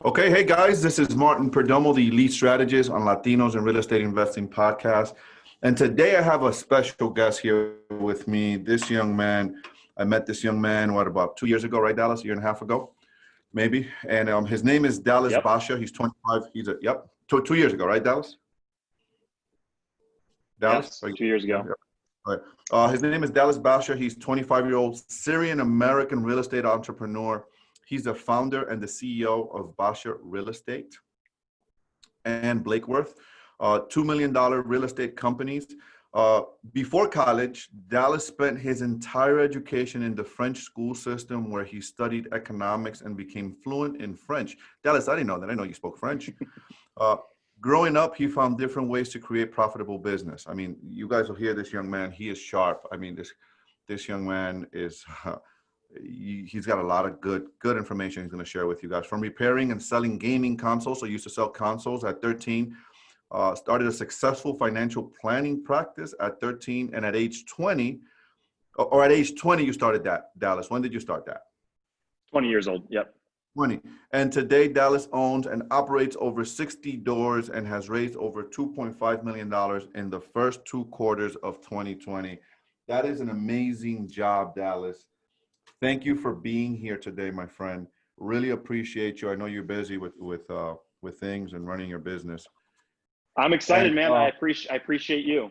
Okay, hey guys, this is Martin Perdomo, the lead strategist on Latinos in Real Estate Investing podcast. And today I have a special guest here with me. This young man, I met this young man, about 2 years ago, right, Dallas? A year and a half ago, maybe. And his name is Dallas Yep. Basha. He's 25. Yep, 2 years ago, right, Dallas? Dallas? Yes, 2 years ago. Yep. All right. His name is Dallas Basha. He's 25-year-old Syrian-American real estate entrepreneur. He's the founder and the CEO of Basha Real Estate and Blakeworth, $2 million real estate companies. Before college, Dallas spent his entire education in the French school system where he studied economics and became fluent in French. Dallas, I didn't know that. I know you spoke French. Growing up, he found different ways to create profitable business. I mean, you guys will hear this young man. He is sharp. I mean, this young man is... he's got a lot of good information he's going to share with you guys. From repairing and selling gaming consoles, so he used to sell consoles at 13, started a successful financial planning practice at 13, and at age 20, or at age 20 you started that, Dallas. When did you start that? 20 years old, yep. 20. And today Dallas owns and operates over 60 doors and has raised over $2.5 million in the first 2 quarters of 2020. That is an amazing job, Dallas. Thank you for being here today, my friend. Really appreciate you. I know you're busy with things and running your business. I'm excited, man. I appreciate you.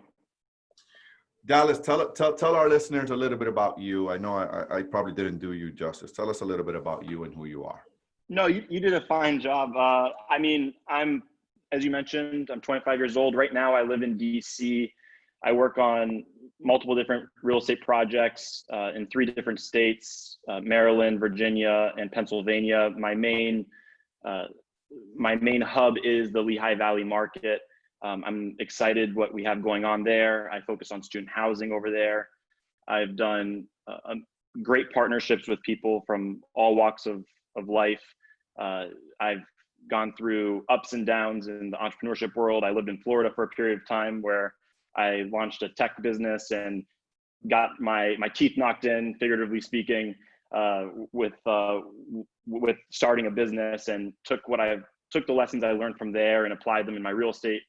Dallas, tell our listeners a little bit about you. I know I probably didn't do you justice. Tell us a little bit about you and who you are. No, you did a fine job. I mean, as you mentioned, I'm 25 years old. Right now, I live in DC. I work on multiple different real estate projects in 3 different states, Maryland, Virginia, and Pennsylvania. My main hub is the Lehigh Valley market. I'm excited what we have going on there. I focus on student housing over there. I've done great partnerships with people from all walks of life. I've gone through ups and downs in the entrepreneurship world. I lived in Florida for a period of time where I launched a tech business and got my teeth knocked in, figuratively speaking, with starting a business, and took the lessons I learned from there and applied them in my real estate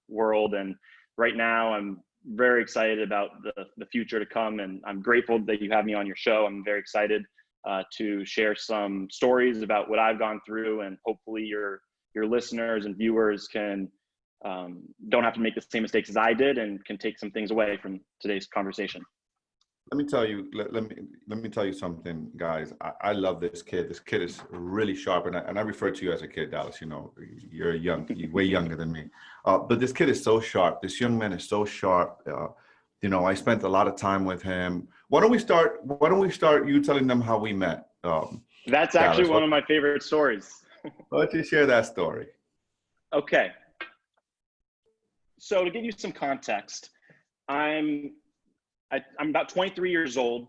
world. And right now I'm very excited about the future to come, and I'm grateful that you have me on your show. I'm very excited to share some stories about what I've gone through, and hopefully your listeners and viewers don't have to make the same mistakes as I did and can take some things away from today's conversation. Let me tell you something, guys. I love this kid. This kid is really sharp, and I refer to you as a kid, Dallas. You know, you're way younger than me. But this kid is so sharp. This young man is so sharp. I spent a lot of time with him. Why don't we start you telling them how we met? That's actually one of my favorite stories. Why don't you share that story? Okay. So to give you some context, I'm about 23 years old.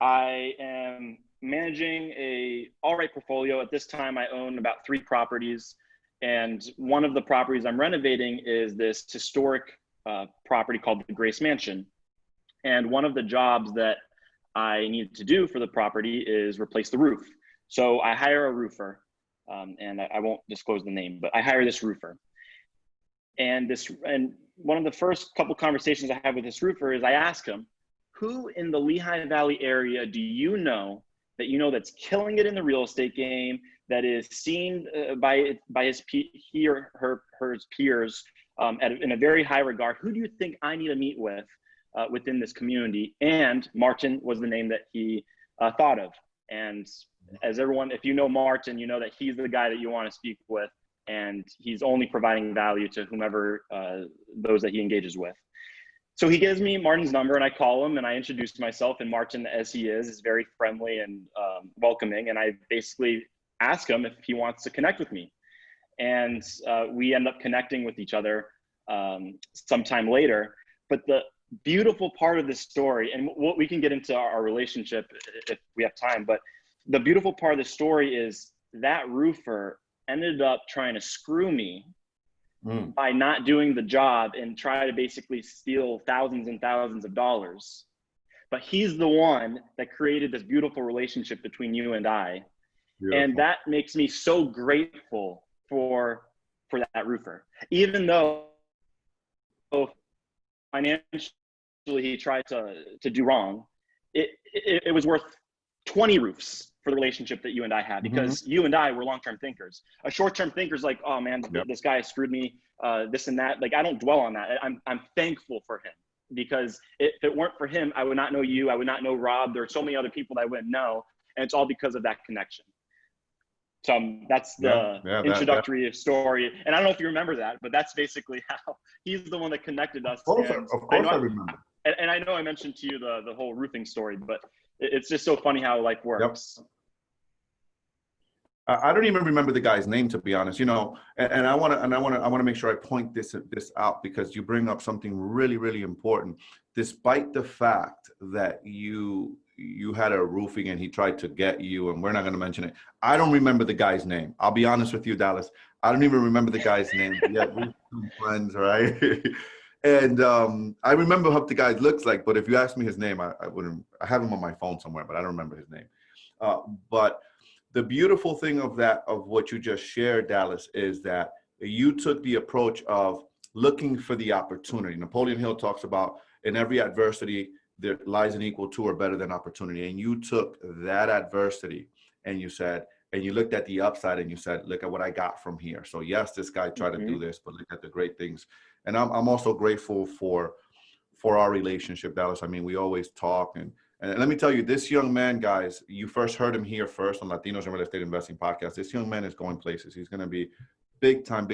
I am managing a all right portfolio. At this time, I own about 3 properties. And one of the properties I'm renovating is this historic property called the Grace Mansion. And one of the jobs that I needed to do for the property is replace the roof. So I hire a roofer, and I won't disclose the name, but I hire this roofer. And one of the first couple conversations I have with this roofer is I ask him, who in the Lehigh Valley area do you know that's killing it in the real estate game, that is seen by his peers in a very high regard? Who do you think I need to meet with within this community? And Martin was the name that he thought of. And as everyone, if you know Martin, you know that he's the guy that you want to speak with. And he's only providing value to whomever those that he engages with. So he gives me Martin's number, and I call him and I introduce myself. And Martin, as he is very friendly and welcoming. And I basically ask him if he wants to connect with me. And we end up connecting with each other sometime later. But the beautiful part of this story, and we can get into our relationship if we have time, but the beautiful part of the story is that roofer ended up trying to screw me by not doing the job and try to basically steal thousands and thousands of dollars. But he's the one that created this beautiful relationship between you and I. And that makes me so grateful for that roofer. Even though financially he tried to do wrong, it was worth 20 roofs for the relationship that you and I had, because you and I were long-term thinkers. A short-term thinker is like, oh man, this guy screwed me, this and that. Like, I don't dwell on that. I'm thankful for him, because if it weren't for him, I would not know you. I would not know Rob. There are so many other people that I wouldn't know. And it's all because of that connection. So that's the introductory story. And I don't know if you remember that, but that's basically how he's the one that connected us. Of course I remember. And I know I mentioned to you the whole roofing story, but it's just so funny how life works. Yep. I don't even remember the guy's name, to be honest. You know, and I want to make sure I point this out, because you bring up something really, really important. Despite the fact that you had a roofing and he tried to get you, and we're not going to mention it, I don't remember the guy's name. I'll be honest with you, Dallas. I don't even remember the guy's name. Yeah, we're friends, right? And I remember what the guy looks like, but if you ask me his name, I wouldn't. I have him on my phone somewhere, but I don't remember his name. But the beautiful thing of what you just shared, Dallas, is that you took the approach of looking for the opportunity. Napoleon Hill talks about, in every adversity, there lies an equal to or better than opportunity. And you took that adversity and you said, and you looked at the upside and you said, look at what I got from here. So yes, this guy tried to do this, but look at the great things. And I'm also grateful for our relationship, Dallas. I mean, we always talk, and let me tell you, this young man, guys, you first heard him here first on Latinos in Real Estate Investing podcast. This young man is going places. He's going to be big time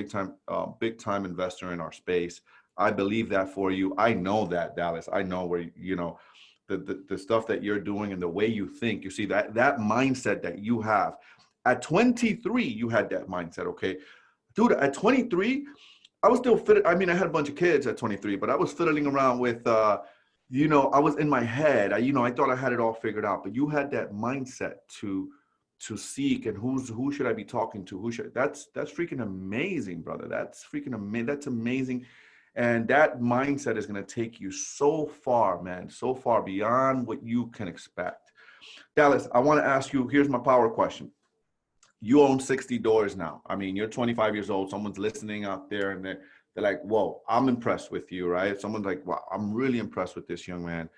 investor in our space. I believe that for you. I know that, Dallas. I know where, you know, the stuff that you're doing and the way you think. You see that mindset that you have. At 23, you had that mindset, okay? Dude, at 23, I was still fit. I mean, I had a bunch of kids at 23, but I was fiddling around with, you know, I was in my head. I thought I had it all figured out. But you had that mindset to seek, and who should I be talking to? That's freaking amazing, brother. That's freaking amazing. That's amazing. And that mindset is going to take you so far, man, so far beyond what you can expect. Dallas, I want to ask you, here's my power question. You own 60 doors now. I mean, you're 25 years old. Someone's listening out there and they're like, whoa, I'm impressed with you, right? Someone's like, wow, I'm really impressed with this young man.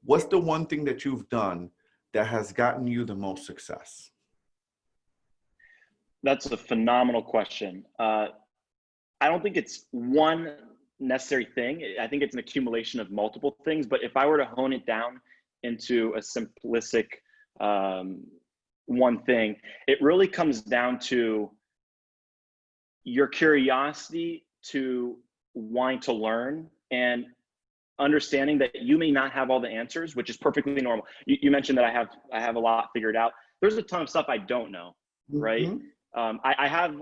What's the one thing that you've done that has gotten you the most success? That's a phenomenal question. I don't think it's one necessary thing. I think it's an accumulation of multiple things. But if I were to hone it down into a simplistic one thing, it really comes down to your curiosity to wanting to learn and understanding that you may not have all the answers, which is perfectly normal. You mentioned that I have a lot figured out. There's a ton of stuff I don't know, right? I have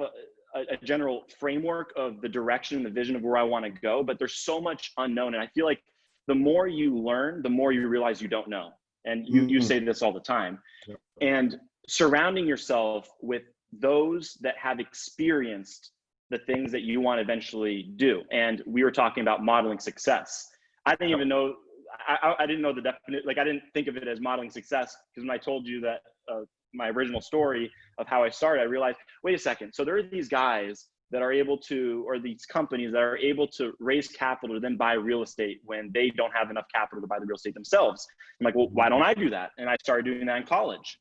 a general framework of the direction and the vision of where I want to go, but there's so much unknown. And I feel like the more you learn, the more you realize you don't know. And you say this all the time. And surrounding yourself with those that have experienced the things that you want to eventually do. And we were talking about modeling success. I didn't even know, I didn't know the definition, like I didn't think of it as modeling success, because when I told you that my original story of how I started, I realized, wait a second. So there are these guys that are able to, or these companies that are able to raise capital to then buy real estate when they don't have enough capital to buy the real estate themselves. I'm like, well, why don't I do that? And I started doing that in college.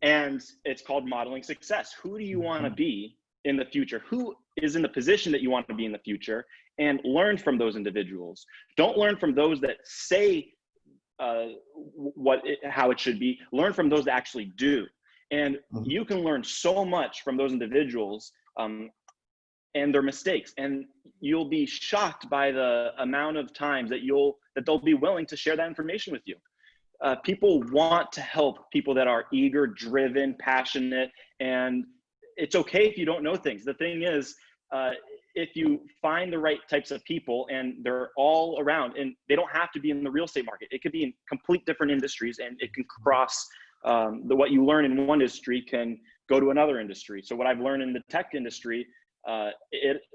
And it's called modeling success. Who do you want to be in the future? Who is in the position that you want to be in the future? And learn from those individuals. Don't learn from those that say how it should be. Learn from those that actually do. And you can learn so much from those individuals and their mistakes. And you'll be shocked by the amount of times that they'll be willing to share that information with you. People want to help people that are eager, driven, passionate, and it's okay if you don't know things. The thing is, if you find the right types of people, and they're all around, and they don't have to be in the real estate market. It could be in complete different industries, and it can cross what you learn in one industry can go to another industry. So what I've learned in the tech industry,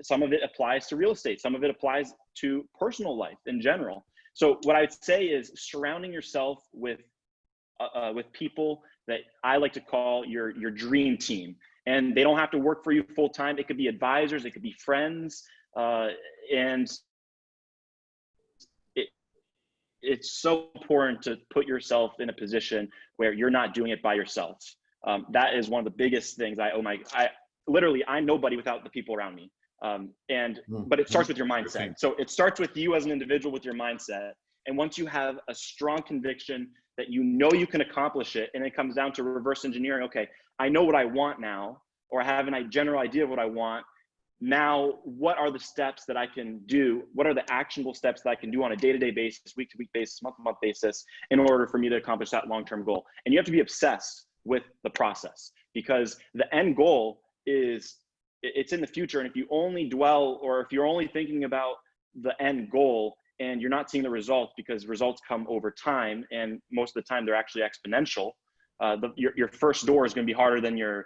some of it applies to real estate. Some of it applies to personal life in general. So what I'd say is surrounding yourself with people that I like to call your dream team. And they don't have to work for you full time. It could be advisors, it could be friends, and it's so important to put yourself in a position where you're not doing it by yourself. That is one of the biggest things I'm nobody without the people around me. But it starts with your mindset. So it starts with you as an individual with your mindset. And once you have a strong conviction that you know you can accomplish it, and it comes down to reverse engineering. Okay, I know what I want now, or I have a general idea of what I want. Now, what are the steps that I can do? What are the actionable steps that I can do on a day-to-day basis, week-to-week basis, month-to-month basis, in order for me to accomplish that long-term goal? And you have to be obsessed with the process, because the end goal it's in the future. And if you only dwell, or if you're only thinking about the end goal and you're not seeing the results, because results come over time, and most of the time they're actually exponential, your first door is going to be harder than your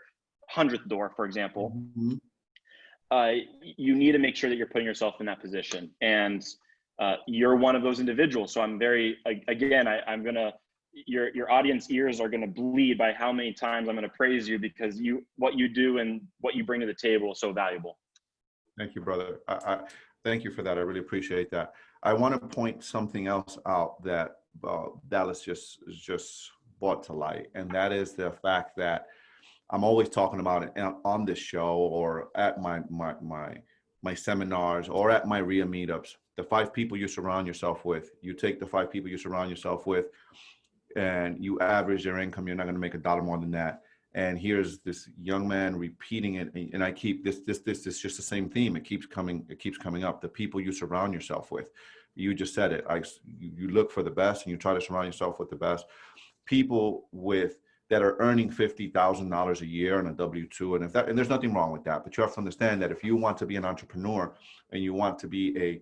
100th door, for example. Mm-hmm. You need to make sure that you're putting yourself in that position, and you're one of those individuals. So I'm your audience ears are gonna bleed by how many times I'm gonna praise you, because what you do and what you bring to the table is so valuable. Thank you, brother. I thank you for that. I really appreciate that. I want to point something else out that Dallas just brought to light, and that is the fact that I'm always talking about it on this show, or at my seminars, or at my RIA meetups. The 5 people you surround yourself with. You take the 5 people you surround yourself with, and you average their income. You're not going to make $1 more than that. And here's this young man repeating it, and I keep this is just the same theme. It keeps coming up. The people you surround yourself with. You just said it. You look for the best, and you try to surround yourself with the best people that are earning $50,000 a year on a W-2, and there's nothing wrong with that. But you have to understand that if you want to be an entrepreneur, and you want to be a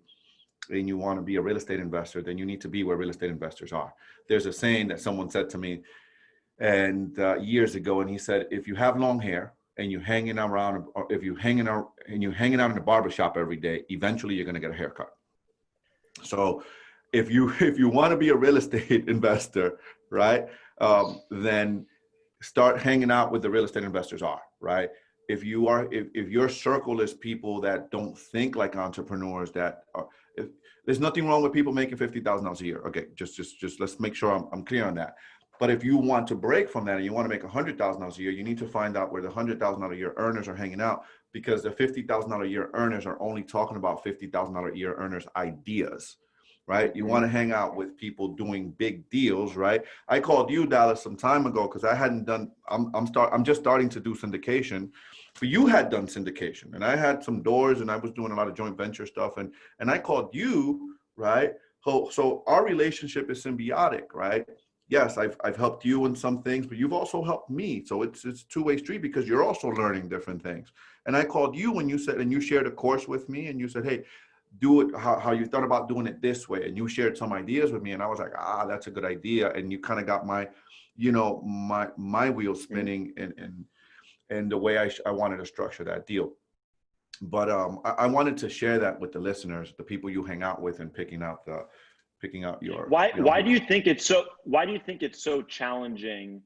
real estate investor, then you need to be where real estate investors are. There's a saying that someone said to me, and years ago, and he said, if you have long hair and you're hanging around, or if you're hanging out in the barbershop every day, eventually you're going to get a haircut. So if you want to be a real estate investor, right, then start hanging out with the real estate investors are, right? If your circle is people that don't think like entrepreneurs, there's nothing wrong with people making $50,000 a year. Okay, just let's make sure I'm clear on that. But if you want to break from that and you want to make $100,000 a year, you need to find out where the $100,000 a year earners are hanging out, because the $50,000 a year earners are only talking about $50,000 a year earners ideas, right? You want to hang out with people doing big deals, right? I called you, Dallas, some time ago because I hadn't done. I'm just starting to do syndication. But you had done syndication, and I had some doors, and I was doing a lot of joint venture stuff, and I called you, right? So our relationship is symbiotic, right? Yes, I've helped you in some things, but you've also helped me. So it's a two-way street, because you're also learning different things. And I called you when you said, and you shared a course with me, and you said, hey, do it how you thought about doing it this way. And you shared some ideas with me, and I was like, that's a good idea. And you kind of got my wheels spinning and the way I wanted to structure that deal. But I wanted to share that with the listeners, the people you hang out with, and picking out your. Why do you think it's so challenging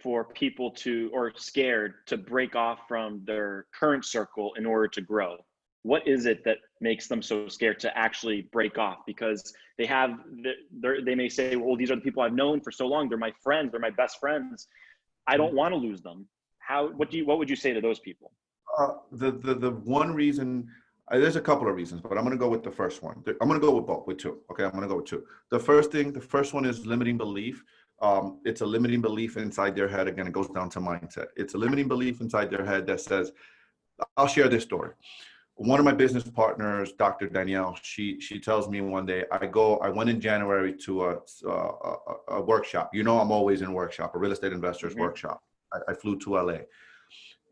for people or scared to break off from their current circle in order to grow? What is it that makes them so scared to actually break off? Because they may say, well, these are the people I've known for so long. They're my friends. They're my best friends. I don't want to lose them. What would you say to those people? The one reason, there's a couple of reasons, but I'm going to go with the first one. I'm going to go with both, with two. Okay, I'm going to go with two. The first one is limiting belief. It's a limiting belief inside their head. Again, it goes down to mindset. It's a limiting belief inside their head that says, I'll share this story. One of my business partners, Dr. Danielle, she tells me one day, I went in January to a workshop. I'm always in workshop, a real estate investors workshop. I flew to LA,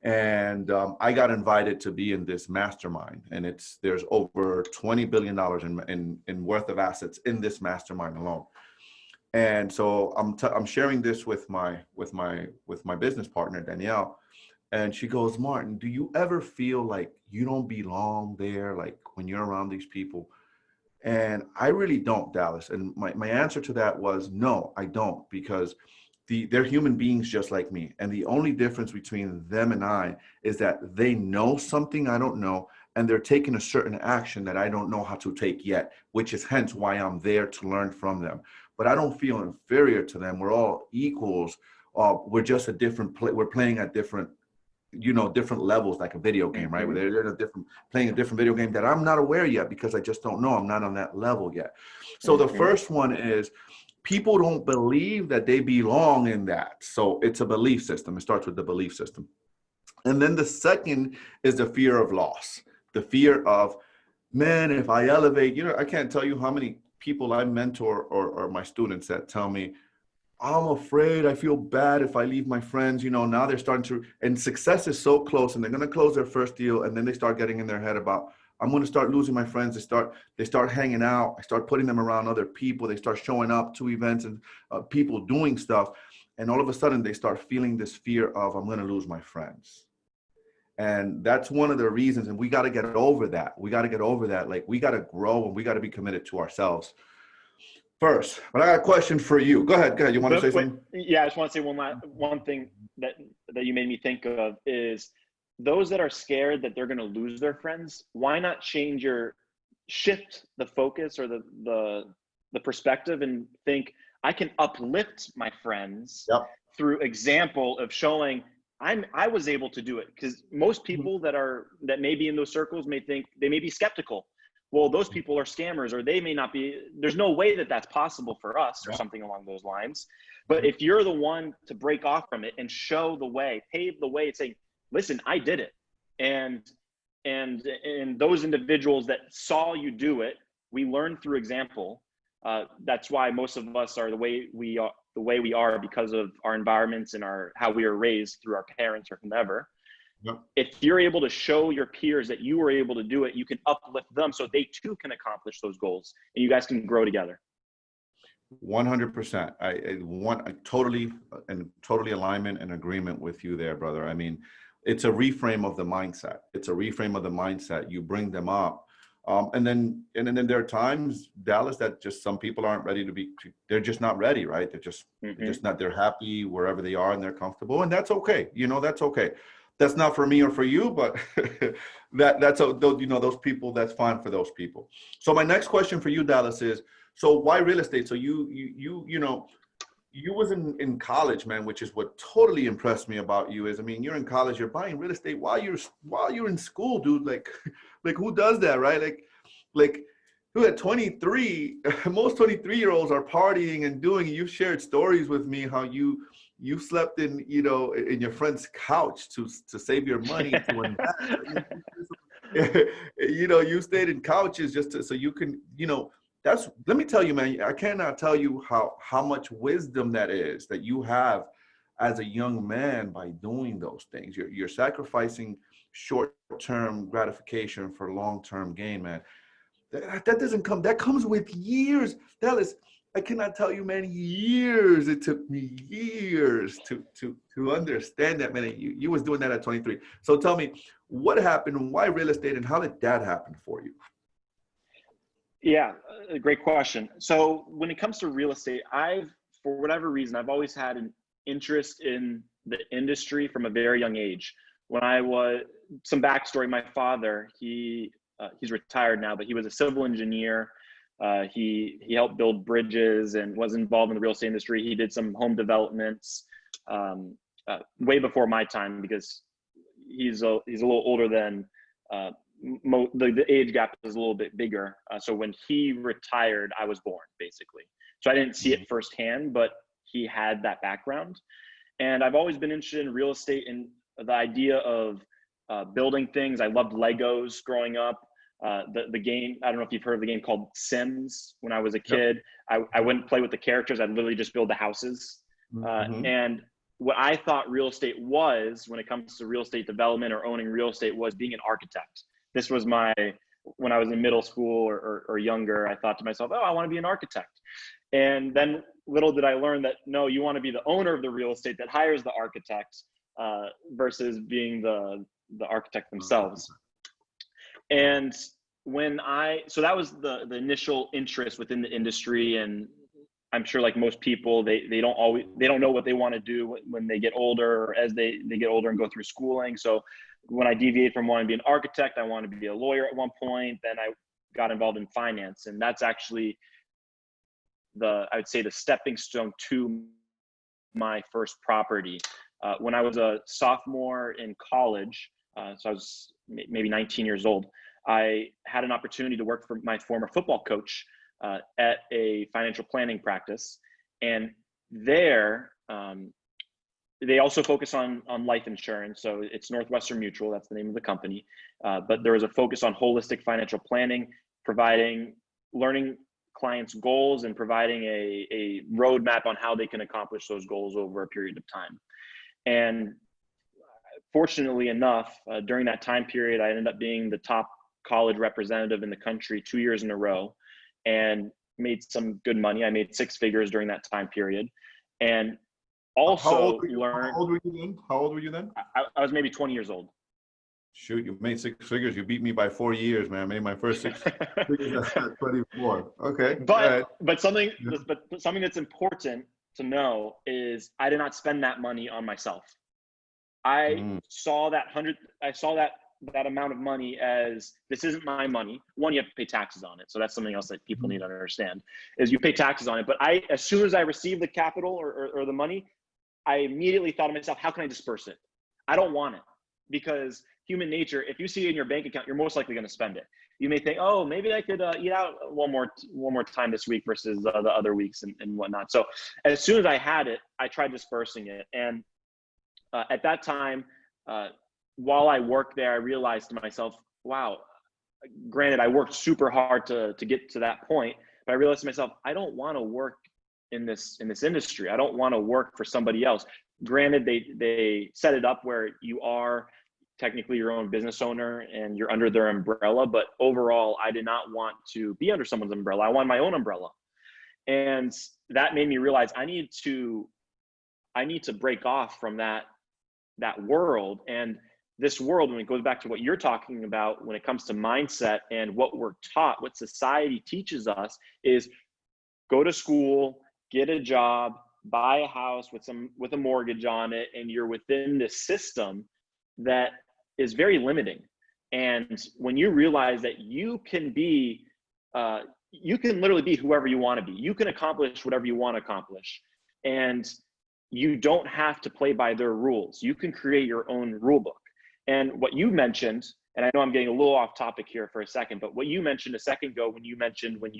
and I got invited to be in this mastermind, and there's over $20 billion in worth of assets in this mastermind alone. And so I'm sharing this with my business partner, Danielle. And she goes, Martin, do you ever feel like you don't belong there, like when you're around these people? And I really don't, Dallas. And my answer to that was, no, I don't, because they're human beings just like me. And the only difference between them and I is that they know something I don't know, and they're taking a certain action that I don't know how to take yet, which is hence why I'm there to learn from them. But I don't feel inferior to them. We're all equals. We're just a different we're playing at different, different levels, like a video game, right? Where they're in playing a different video game that I'm not aware yet because I just don't know. I'm not on that level yet. So the first one is, people don't believe that they belong in that. So it's a belief system. It starts with the belief system. And then the second is the fear of loss. The fear of, man, if I elevate, I can't tell you how many people I mentor or my students that tell me, I'm afraid, I feel bad if I leave my friends. Now they're starting to, and success is so close, and they're going to close their first deal. And then they start getting in their head about, I'm going to start losing my friends. They start hanging out. I start putting them around other people. They start showing up to events and people doing stuff. And all of a sudden they start feeling this fear of, I'm going to lose my friends. And that's one of the reasons. And we got to get over that. Like, we got to grow, and we got to be committed to ourselves first. But I got a question for you. Go ahead. You want to say something? Yeah, I just want to say one thing that you made me think of is, those that are scared that they're going to lose their friends, why not shift the focus or the perspective and think, I can uplift my friends through example of showing I was able to do it. Because most people that may be in those circles may think, they may be skeptical. Well, those people are scammers, or they may not be. There's no way that that's possible for us, or something along those lines. But if you're the one to break off from it and show the way, pave the way, saying, listen, I did it. And those individuals that saw you do it, we learn through example. That's why most of us are the way we are because of our environments and how we are raised through our parents or whomever. If you're able to show your peers that you were able to do it, you can uplift them so they too can accomplish those goals, and you guys can grow together. 100%. I totally alignment and agreement with you there, brother. I mean, it's a reframe of the mindset. You bring them up. And then there are times, Dallas, that just some people aren't ready they're just not ready, right? They're just not, they're happy wherever they are and they're comfortable, and that's okay. That's okay. That's not for me or for you, but those people, that's fine for those people. So my next question for you, Dallas, is, so why real estate? So you was in college, man, which is what totally impressed me about you. Is, I mean, you're in college, you're buying real estate while you're in school, dude. Like who does that, right? Like who at 23, most 23-year-olds are partying and doing. You've shared stories with me how you slept in your friend's couch to save your money to invest. You stayed in couches just so you can, let me tell you, man, I cannot tell you how much wisdom that is that you have as a young man by doing those things. You're sacrificing short-term gratification for long-term gain, man. That doesn't come, that comes with years. Dallas, I cannot tell you, man, years. It took me years to understand that, man. You was doing that at 23. So tell me, what happened and why real estate, and how did that happen for you? Yeah, a great question. So when it comes to real estate, for whatever reason, I've always had an interest in the industry from a very young age. When I was, some backstory, my father, he's retired now, but he was a civil engineer. He helped build bridges and was involved in the real estate industry. He did some home developments way before my time, because he's a little older than the age gap is a little bit bigger. So when he retired, I was born, basically. So I didn't see it firsthand, but he had that background. And I've always been interested in real estate and the idea of building things. I loved Legos growing up. The game, I don't know if you've heard of the game called Sims. When I was a kid, I wouldn't play with the characters. I'd literally just build the houses. And what I thought real estate was, when it comes to real estate development or owning real estate, was being an architect. This was when I was in middle school or younger, I thought to myself, oh, I want to be an architect. And then little did I learn that, no, you want to be the owner of the real estate that hires the architect versus being the architect themselves. And so that was the initial interest within the industry. And I'm sure like most people, they don't know what they want to do when they get older, or as they get older and go through schooling. So when I deviated from wanting to be an architect, I wanted to be a lawyer at one point. Then I got involved in finance, and that's actually I would say the stepping stone to my first property. When I was a sophomore in college, so I was maybe 19 years old, I had an opportunity to work for my former football coach at a financial planning practice. And there, they also focus on life insurance. So it's Northwestern Mutual, that's the name of the company. But there was a focus on holistic financial planning, learning clients' goals and providing a roadmap on how they can accomplish those goals over a period of time. And fortunately enough, during that time period, I ended up being the top college representative in the country 2 years in a row, and made some good money. I made 6 figures during that time period. And also How old were you then? How old were you then? I was maybe 20 years old. Shoot, you made 6 figures. You beat me by 4 years, man. I made my first 6 figures at 24. Okay. But something that's important to know is I did not spend that money on myself. I saw that amount of money as, this isn't my money. One, you have to pay taxes on it. So that's something else that people need to understand, is you pay taxes on it. But as soon as I received the capital or the money, I immediately thought to myself, how can I disperse it? I don't want it, because human nature, if you see it in your bank account, you're most likely going to spend it. You may think, oh, maybe I could eat out one more time this week versus the other weeks and whatnot. So as soon as I had it, I tried dispersing it. And at that time, while I worked there, I realized to myself, wow, granted, I worked super hard to get to that point, but I realized to myself, I don't want to work in this industry. I don't want to work for somebody else. Granted, they set it up where you are technically your own business owner and you're under their umbrella, but overall, I did not want to be under someone's umbrella. I wanted my own umbrella. And that made me realize I need to break off from that world. And this world, when it goes back to what you're talking about, when it comes to mindset and what we're taught, what society teaches us is go to school, get a job, buy a house with a mortgage on it, and you're within this system that is very limiting. And when you realize that you can literally be whoever you want to be, you can accomplish whatever you want to accomplish, and you don't have to play by their rules. You can create your own rule book. And what you mentioned, and I know I'm getting a little off topic here for a second, but what you mentioned a second ago, when you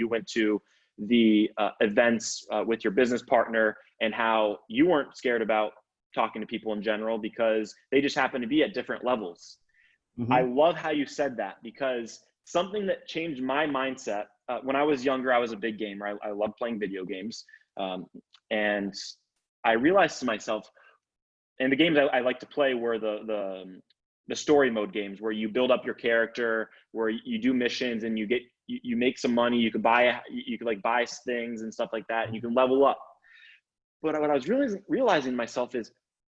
went to the events with your business partner, and how you weren't scared about talking to people in general because they just happen to be at different levels. I love how you said that, because something that changed my mindset, when I was younger, I was a big gamer. I loved playing video games. And I realized to myself, and the games I like to play were the story mode games, where you build up your character, where you do missions and you make some money, you could buy things and stuff like that, and you can level up. But what I was realizing myself is,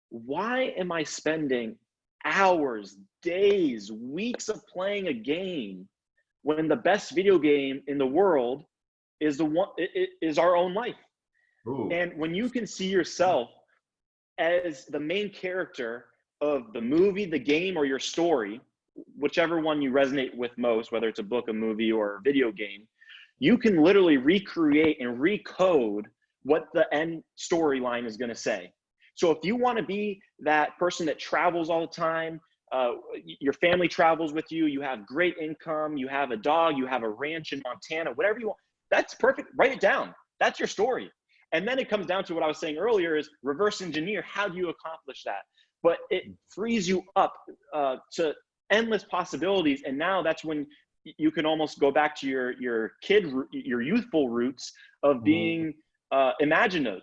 why am I spending hours, days, weeks of playing a game when the best video game in the world is our own life? Ooh. And when you can see yourself as the main character of the movie, the game, or your story, whichever one you resonate with most, whether it's a book, a movie, or a video game, you can literally recreate and recode what the end storyline is going to say. So if you want to be that person that travels all the time, your family travels with you, you have great income, you have a dog, you have a ranch in Montana, whatever you want, that's perfect. Write it down. That's your story. And then it comes down to what I was saying earlier, is reverse engineer. How do you accomplish that? But it frees you up to endless possibilities. And now that's when you can almost go back to your youthful roots of being imaginative.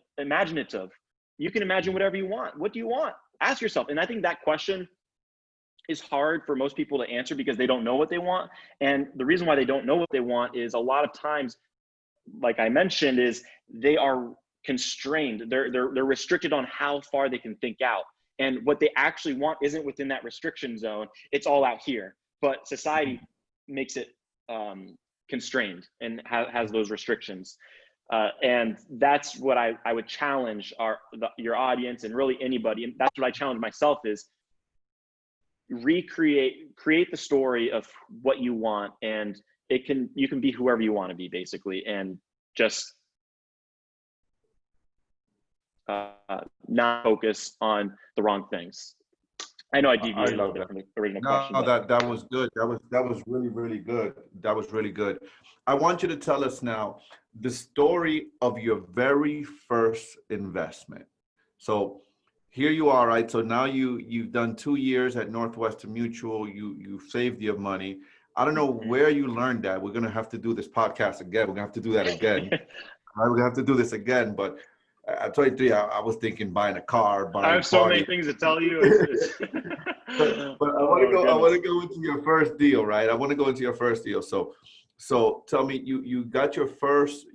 You can imagine whatever you want. What do you want? Ask yourself. And I think that question is hard for most people to answer because they don't know what they want. And the reason why they don't know what they want is, a lot of times, like I mentioned, is they are constrained. They're restricted on how far they can think out. And what they actually want isn't within that restriction zone. It's all out here. But society makes it constrained and has those restrictions. And that's what I would challenge your audience and really anybody. And that's what I challenge myself is create the story of what you want, and you can be whoever you want to be basically, and just not focus on the wrong things. I know I deviated a little bit from the original question. No, that was good. That was really, really good. That was really good. I want you to tell us now the story of your very first investment. So here you are, right? So now you've done 2 years at Northwestern Mutual. You've saved your money. I don't know where you learned that. We're gonna have to do this podcast again. We're gonna have to do that again. We're gonna have to do this again. But at 23, I was thinking buying a car, buying. I have so many things to tell you. But I want to go into your first deal, right? I want to go into your first deal. So tell me, you got your first.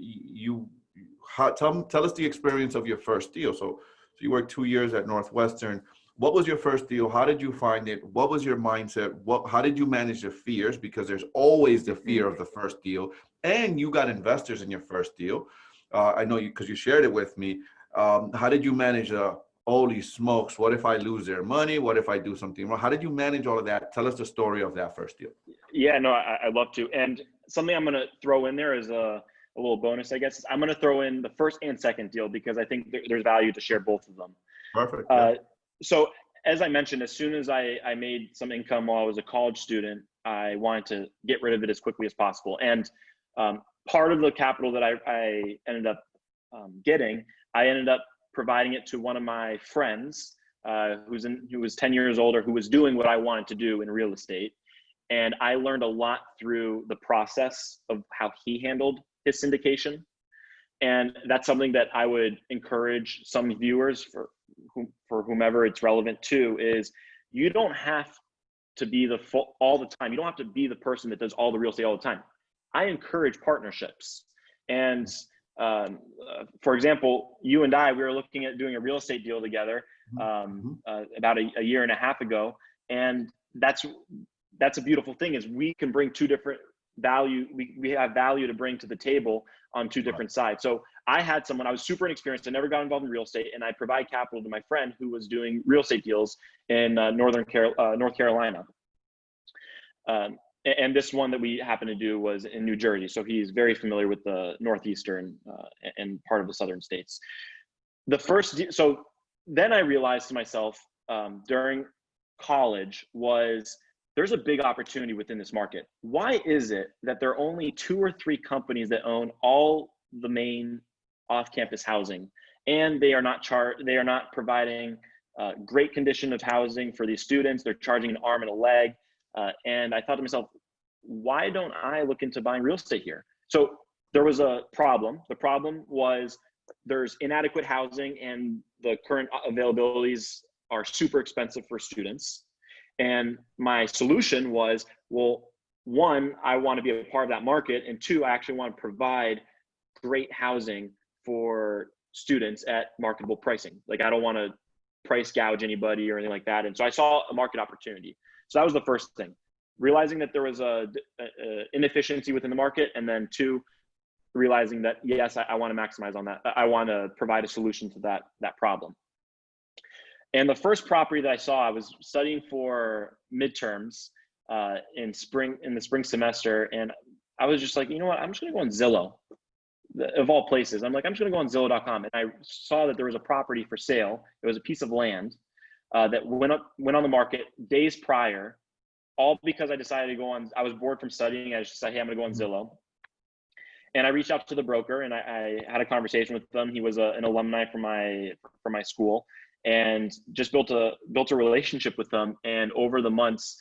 Tell us the experience of your first deal. So you worked 2 years at Northwestern. What was your first deal? How did you find it? What was your mindset? How did you manage the fears? Because there's always the fear of the first deal, and you got investors in your first deal. I know you because you shared it with me. How did you manage holy smokes, what if I lose their money? What if I do something wrong? How did you manage all of that? Tell us the story of that first deal. Yeah, no, I'd love to. And something I'm going to throw in there is a little bonus, I guess. I'm going to throw in the first and second deal because I think there's value to share both of them. Perfect. Yeah. So as I mentioned, as soon as I made some income while I was a college student, I wanted to get rid of it as quickly as possible. And part of the capital that I ended up getting, I ended up providing it to one of my friends who was 10 years older, who was doing what I wanted to do in real estate. And I learned a lot through the process of how he handled his syndication. And that's something that I would encourage some viewers for whomever it's relevant to is you don't have to be all the time. You don't have to be the person that does all the real estate all the time. I encourage partnerships. And for example, you and I, we were looking at doing a real estate deal together about a year and a half ago. And that's a beautiful thing is we can bring two different value. We have value to bring to the table on two different sides. So I had someone, I was super inexperienced. I never got involved in real estate, and I provide capital to my friend who was doing real estate deals in North Carolina. And this one that we happened to do was in New Jersey. So he's very familiar with the Northeastern and part of the Southern states. So then I realized to myself during college there's a big opportunity within this market. Why is it that there are only 2 or 3 companies that own all the main off-campus housing, and they are not providing great condition of housing for these students? They're charging an arm and a leg. And I thought to myself, why don't I look into buying real estate here? So there was a problem. The problem was there's inadequate housing, and the current availabilities are super expensive for students. And my solution was, well, 1, I want to be a part of that market, and 2, I actually want to provide great housing for students at marketable pricing. Like I don't want to price gouge anybody or anything like that. And so I saw a market opportunity. So that was the first thing, realizing that there was a inefficiency within the market. And then 2, realizing that, yes, I want to maximize on that. I want to provide a solution to that problem. And the first property that I saw, I was studying for midterms in the spring semester. And I was just like, you know what, I'm just going to go on Zillow, of all places. I'm just going to go on Zillow.com. And I saw that there was a property for sale. It was a piece of land that went on the market days prior, all because I decided to go on. I was bored from studying. I just decided, hey, I'm going to go on Zillow. And I reached out to the broker, and I had a conversation with them. He was an alumni from my school, and just built a relationship with them. And over the months,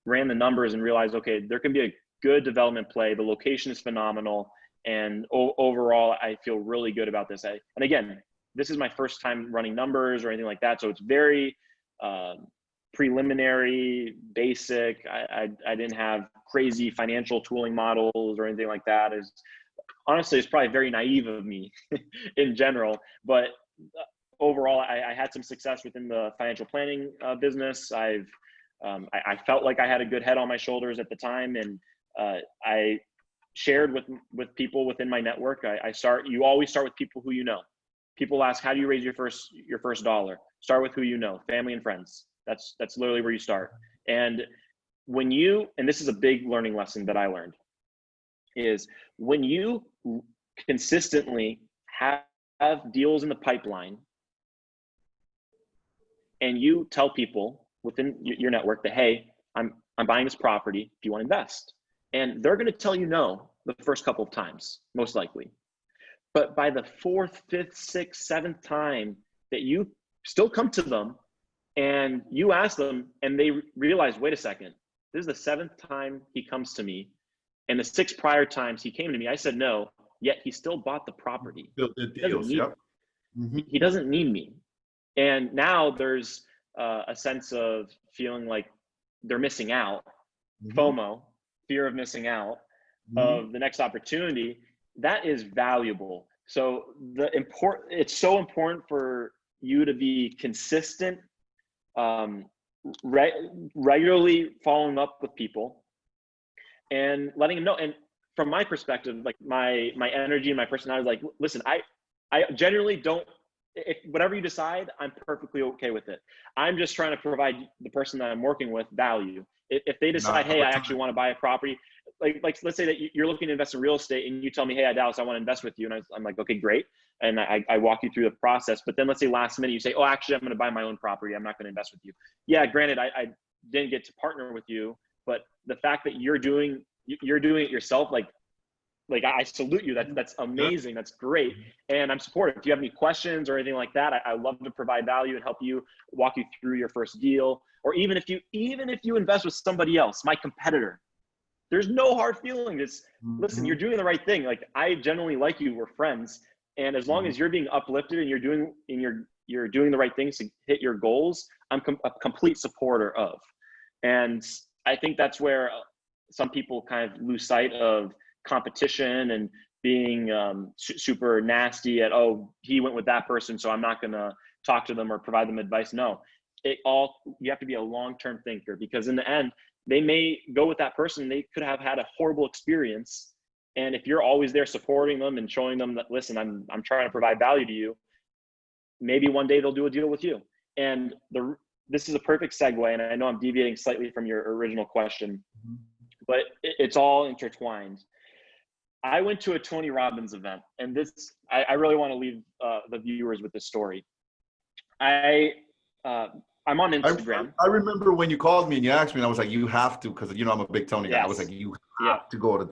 ran the numbers and realized, okay, there can be a good development play. The location is phenomenal. And overall, I feel really good about this. And again, this is my first time running numbers or anything like that. So it's very preliminary, basic. I didn't have crazy financial tooling models or anything like that. Honestly, it's probably very naive of me in general. But overall, I had some success within the financial planning business. I felt like I had a good head on my shoulders at the time, and I shared with people within my network. You always start with people who you know. People ask, how do you raise your first dollar? Start with who you know, family and friends. That's literally where you start. And and this is a big learning lesson that I learned, is when you consistently have deals in the pipeline and you tell people within your network that, hey, I'm buying this property, do you want to invest? And they're going to tell you no the first couple of times, most likely. But by the 4th, 5th, 6th, 7th time that you still come to them and you ask them and they realize, wait a second, this is the 7th time he comes to me, and the 6 prior times he came to me, I said no, yet he still bought the property. Still did deals, yep. He doesn't need me. And now there's a sense of feeling like they're missing out, FOMO, fear of missing out of the next opportunity. That is valuable. So it's so important for you to be consistent, regularly following up with people and letting them know. And from my perspective, like my energy and my personality is like, listen, I generally don't, if whatever you decide, I'm perfectly okay with it. I'm just trying to provide the person that I'm working with value. If they decide, hey, I actually want to buy a property, like let's say that you're looking to invest in real estate and you tell me, hey, Dallas, I want to invest with you. And I'm like, okay, great. And I walk you through the process. But then let's say last minute you say, oh, actually, I'm going to buy my own property. I'm not going to invest with you. Yeah, granted, I didn't get to partner with you, but the fact that you're doing it yourself, like I salute you. That's amazing. That's great. And I'm supportive. If you have any questions or anything like that, I love to provide value and help you, walk you through your first deal. Or even if you invest with somebody else, my competitor, there's no hard feelings. Listen, you're doing the right thing. Like, I generally like you, we're friends. And as long as you're being uplifted and you're doing the right things to hit your goals, I'm a complete supporter of. And I think that's where some people kind of lose sight of competition and being super nasty at, oh, he went with that person, so I'm not going to talk to them or provide them advice. No, you have to be a long-term thinker, because in the end, they may go with that person. They could have had a horrible experience. And if you're always there supporting them and showing them that, listen, I'm trying to provide value to you, maybe one day they'll do a deal with you. And this is a perfect segue. And I know I'm deviating slightly from your original question, but it's all intertwined. I went to a Tony Robbins event, and I really want to leave the viewers with this story. I'm on Instagram. I remember when you called me and you asked me, and I was like, you have to, because I'm a big Tony guy. I was like, you have to go to.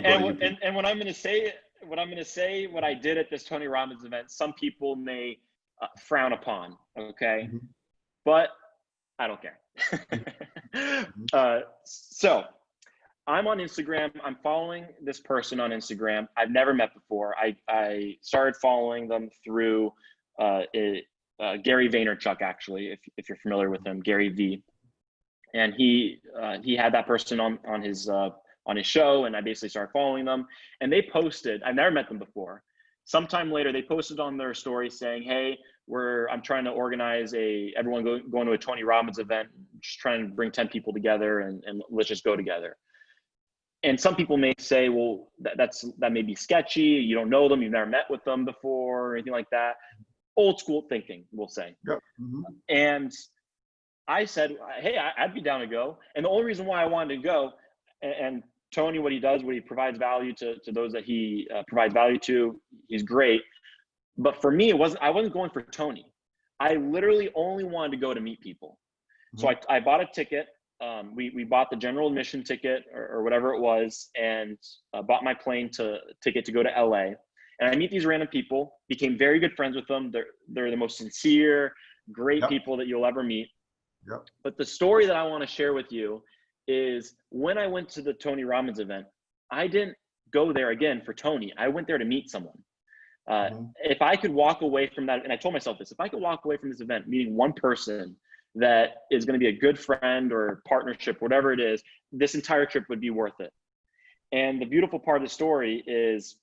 And what I'm going to say, what I did at this Tony Robbins event, some people may frown upon. Okay, but I don't care. So I'm on Instagram. I'm following this person on Instagram I've never met before. I started following them through Gary Vaynerchuk, actually, if you're familiar with him, Gary V. And he had that person on his show, and I basically started following them. And they posted, I've never met them before. Sometime later, they posted on their story saying, hey, I'm trying to organize everyone going to a Tony Robbins event, just trying to bring 10 people together and let's just go together. And some people may say, well, that may be sketchy. You don't know them. You've never met with them before or anything like that. Old school thinking, we'll say. Yep. And I said, hey, I'd be down to go. And the only reason why I wanted to go, and Tony, what he does, what he provides value to those that he provides value to, he's great. But for me, I wasn't going for Tony. I literally only wanted to go to meet people. So I bought a ticket. We bought the general admission ticket or whatever it was, and bought my plane ticket to go to LA. And I meet these random people, became very good friends with them. They're the most sincere, great people that you'll ever meet. Yep. But the story that I want to share with you is when I went to the Tony Robbins event, I didn't go there again for Tony. I went there to meet someone. If I could walk away from that, and I told myself this, if I could walk away from this event meeting one person that is going to be a good friend or partnership, whatever it is, this entire trip would be worth it. And the beautiful part of the story is,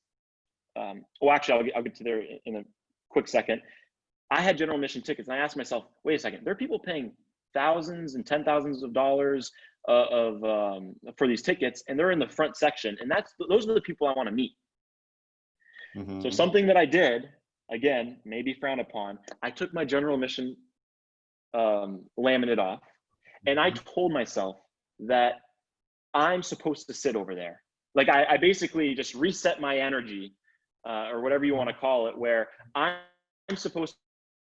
well, actually, I'll get to there in a quick second. I had general admission tickets, and I asked myself, wait a second, there are people paying thousands and $10,000s of dollars for these tickets, and they're in the front section. And those are the people I want to meet. So something that I did, again, maybe frowned upon, I took my general admission laminate off, and I told myself that I'm supposed to sit over there. Like I basically just reset my energy, or whatever you want to call it, where I'm supposed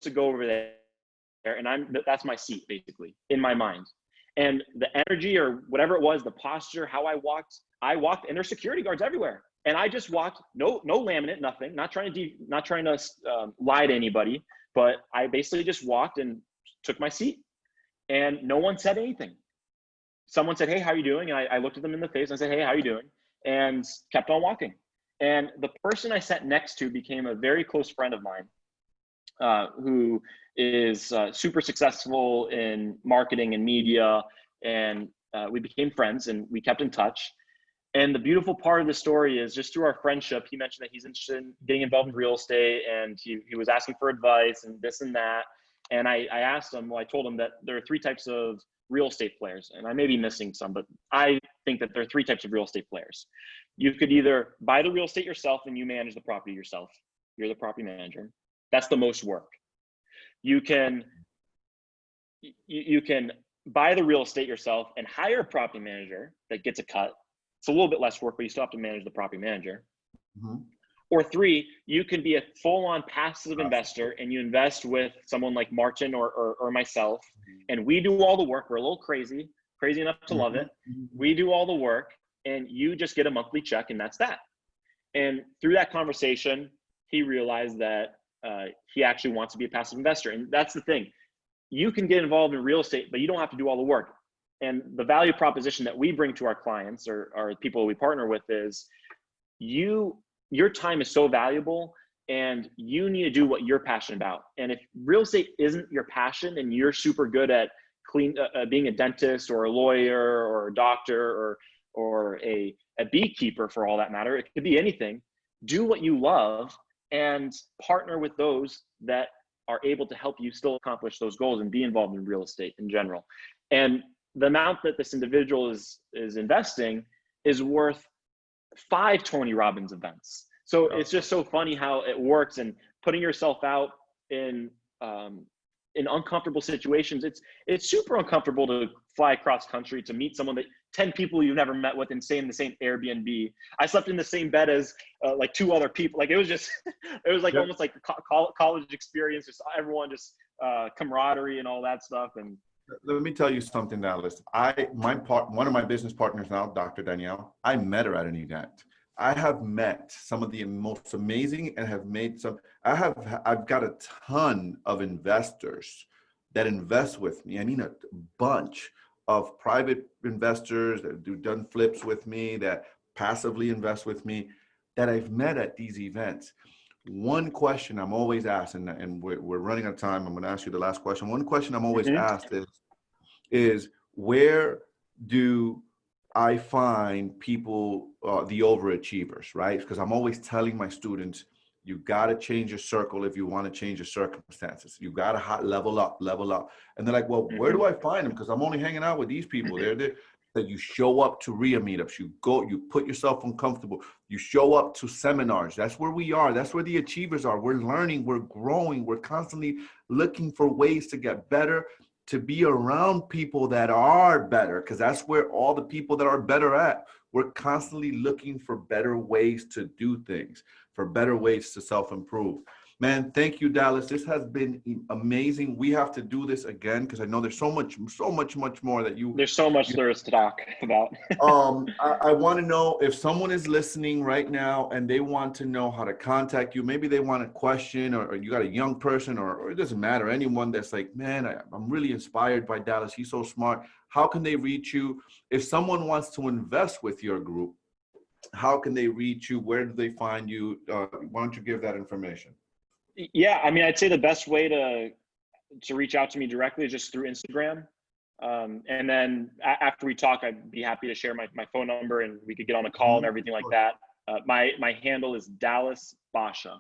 to go over there, and that's my seat basically in my mind. And the energy or whatever it was, the posture, how I walked, and there's security guards everywhere. And I just walked, no laminate, nothing, not trying to lie to anybody, but I basically just walked and took my seat, and no one said anything. Someone said, "Hey, how are you doing?" And I looked at them in the face and I said, "Hey, how are you doing?" And kept on walking. And the person I sat next to became a very close friend of mine, who is super successful in marketing and media. And we became friends and we kept in touch. And the beautiful part of the story is, just through our friendship, he mentioned that he's interested in getting involved in real estate, and he was asking for advice and this and that. And I asked him, well, I told him that there are 3 types of real estate players, and I may be missing some, but I think that there are 3 types of real estate players. You could either buy the real estate yourself and you manage the property yourself. You're the property manager. That's the most work. You can buy the real estate yourself and hire a property manager that gets a cut. It's a little bit less work, but you still have to manage the property manager. Or 3, you can be a full-on passive investor, and you invest with someone like Martin or myself, and we do all the work. We're a little crazy enough to love it. We do all the work, and you just get a monthly check, and that's that. And through that conversation, he realized that he actually wants to be a passive investor. And that's the thing. You can get involved in real estate, but you don't have to do all the work. And the value proposition that we bring to our clients or people we partner with is, your time is so valuable, and you need to do what you're passionate about. And if real estate isn't your passion, and you're super good at being a dentist or a lawyer or a doctor or a beekeeper, for all that matter, it could be anything. Do what you love and partner with those that are able to help you still accomplish those goals and be involved in real estate in general. And the amount that this individual is investing is worth 5 Tony Robbins events. So it's just so funny how it works, and putting yourself out in uncomfortable situations. It's super uncomfortable to fly across country to meet someone that 10 people you never met with and stay in the same Airbnb. I slept in the same bed as like 2 other people. Like it was just, it was like almost like a college experience. Just everyone, just camaraderie and all that stuff. And let me tell you something, Dallas. One of my business partners now, Dr. Danielle, I met her at an event. I have met some of the most amazing and have made some. I've got a ton of investors that invest with me. I mean, a bunch of private investors that do done flips with me, that passively invest with me, that I've met at these events. One question I'm always asked, and we're running out of time. I'm going to ask you the last question. One question I'm always asked is where do I find people, the overachievers, right? Because I'm always telling my students, you got to change your circle if you want to change your circumstances. You got to level up. And they're like, well, where do I find them? Because I'm only hanging out with these people. They're that you show up to RIA meetups. You put yourself uncomfortable. You show up to seminars. That's where we are. That's where the achievers are. We're learning. We're growing. We're constantly looking for ways to get better, to be around people that are better, because that's where all the people that are better at. We're constantly looking for better ways to do things, for better ways to self-improve. Man, thank you, Dallas. This has been amazing. We have to do this again, because I know there's so much more that you. There's so much there is to talk about. I want to know if someone is listening right now and they want to know how to contact you. Maybe they want a question, or you got a young person, or it doesn't matter. Anyone that's like, man, I'm really inspired by Dallas. He's so smart. How can they reach you? If someone wants to invest with your group, how can they reach you? Where do they find you? Why don't you give that information? Yeah, I mean, I'd say the best way to reach out to me directly is just through Instagram. And then after we talk, I'd be happy to share my phone number, and we could get on a call and everything like that. My handle is Dallas Basha,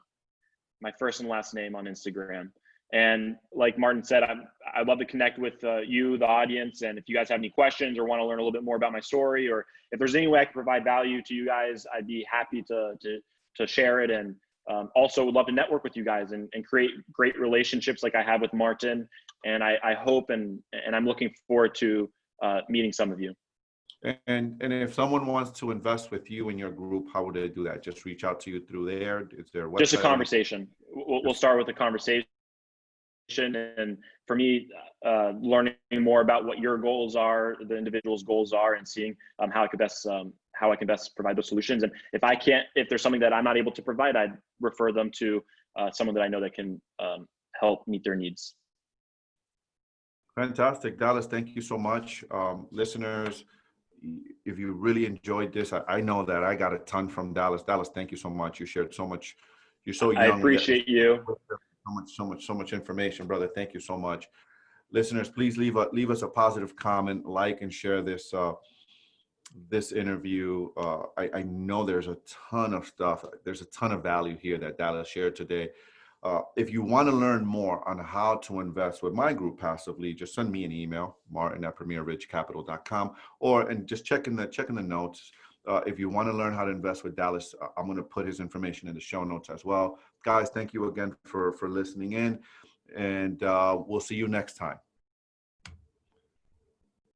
my first and last name on Instagram. And like Martin said, I'd love to connect with you, the audience. And if you guys have any questions or want to learn a little bit more about my story, or if there's any way I can provide value to you guys, I'd be happy to share it. And also would love to network with you guys and create great relationships like I have with Martin. And I hope and I'm looking forward to meeting some of you. And if someone wants to invest with you in your group, how would they do that? Just reach out to you through there? Is there a website? Just a conversation. We'll start with a conversation. And for me, learning more about what your goals are, the individual's goals are, and seeing how I can best provide those solutions. And if there's something that I'm not able to provide, I'd refer them to someone that I know that can help meet their needs. Fantastic. Dallas, thank you so much. Listeners, if you really enjoyed this, I know that I got a ton from Dallas. Dallas, thank you so much. You shared so much. You're so young. I appreciate you. So much information, brother. Thank you so much. Listeners, please leave us a positive comment, like and share this this interview. I know there's a ton of stuff. There's a ton of value here that Dallas shared today. If you want to learn more on how to invest with my group passively, just send me an email, martin@premierridgecapital.com, and just checking the notes. If you want to learn how to invest with Dallas, I'm going to put his information in the show notes as well. Guys, thank you again for listening in, and we'll see you next time.